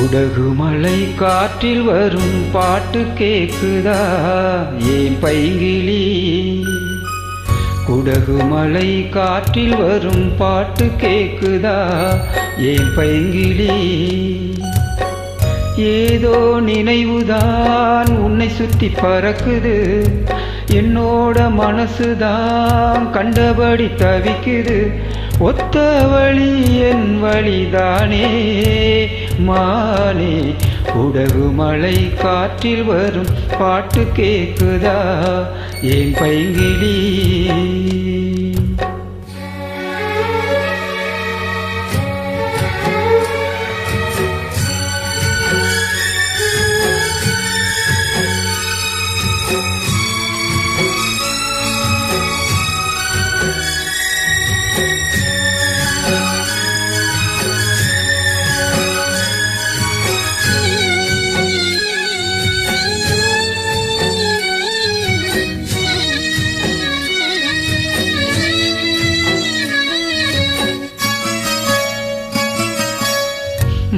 குடகுமலை காற்றில் வரும் பாட்டு கேக்குதா ஏன் பைங்கிளி? குடகுமலை காற்றில் வரும் பாட்டு கேக்குதா ஏன் பைங்கிளி? ஏதோ நினைவுதான் உன்னை சுத்தி பறக்குது, என்னோட மனசுதான் கண்டபடி தவிக்குது. ஒத்த வழி என் வழிதானே மானே. குடகுமலை காற்றில் வரும் பாட்டு கேக்குதா ஏன் பைங்கிளி?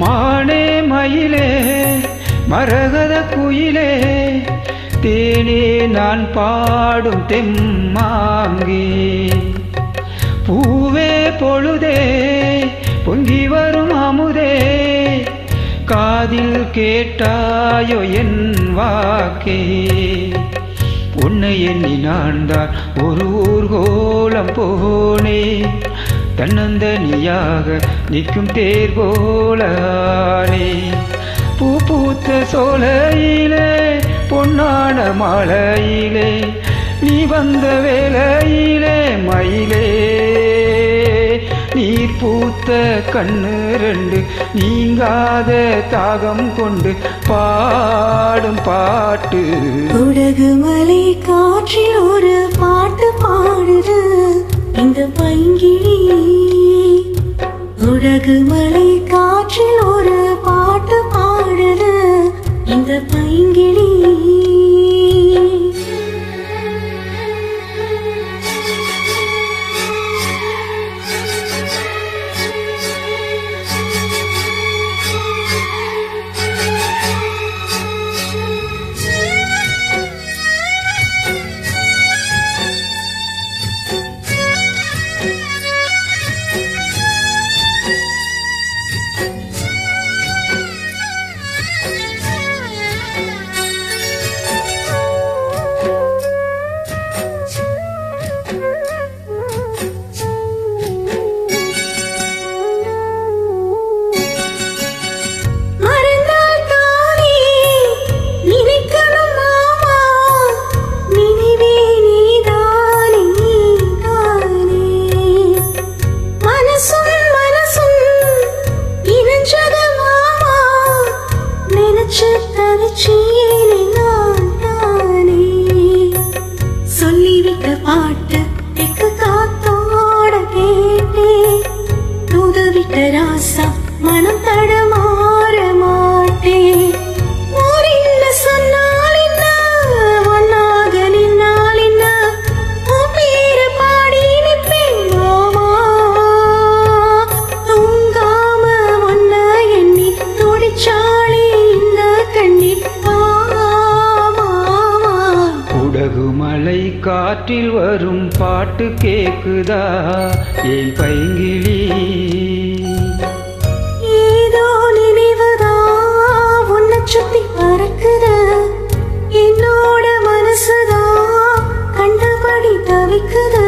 மானே மயிலே மரகத குயிலே, தேனே நான் பாடும் தெம்மாங்கே. பூவே பொழுதே பொங்கி வரும் அமுதே, காதில் கேட்டாயோ என் வாக்கே. உன்னை எண்ணி நான் தான் ஒரு ஊர்கோலம் போனேன், தன்னந்தனியாக நிற்கும் தேர் போலானே. பூ பூத்த சோலையிலே பொன்னான மாலையிலே, நீ வந்த வேளையிலே மயிலே. நீர் பூத்த கண்ணு ரெண்டு நீங்காத தாகம் கொண்டு பாடும் பாட்டு. குடகுமலை காற்றில் ஒரு பாட்டு பாடுது இந்த பைங்கிளி. குடகுமலை காற்றில் ஒரு பாட்டு பாடுது இந்த பைங்கிளி. சொல்லிவிட்ட பாட்டு தெக்கு காத்தோட கேட்டே, தூதுவிட்ட ராசா மனம் தடமாற மாட்டே. ஊர் என்ன சொன்னால் என்ன, ஒன்னாக நின்னால் என்ன, உன் பேர பாடி நிற்பேன் மாமா. தூங்காம ஒன்ன எண்ணி துடிச்சாளே இந்த கண்ணீர். குடகுமலை காற்றில் வரும் பாட்டு கேக்குதா ஏன் பைங்கிளி? ஏதோ நினைவுதா உன்னை சுத்தி பறக்குது, என்னோட மனசுதா கண்டபடி தவிக்குது.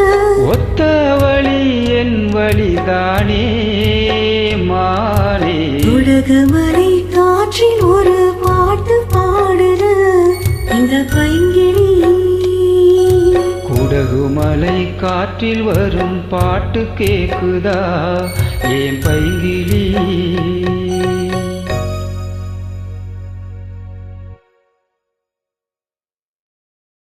ஒத்த வழி என் வழிதானே மானே. குடகுமலை காற்றில் ஒரு பாட்டு பாடுது இந்த பைங்கிளி. குடகுமலை காற்றில் வரும் பாட்டு கேக்குதா ஏன் பைங்கிளி?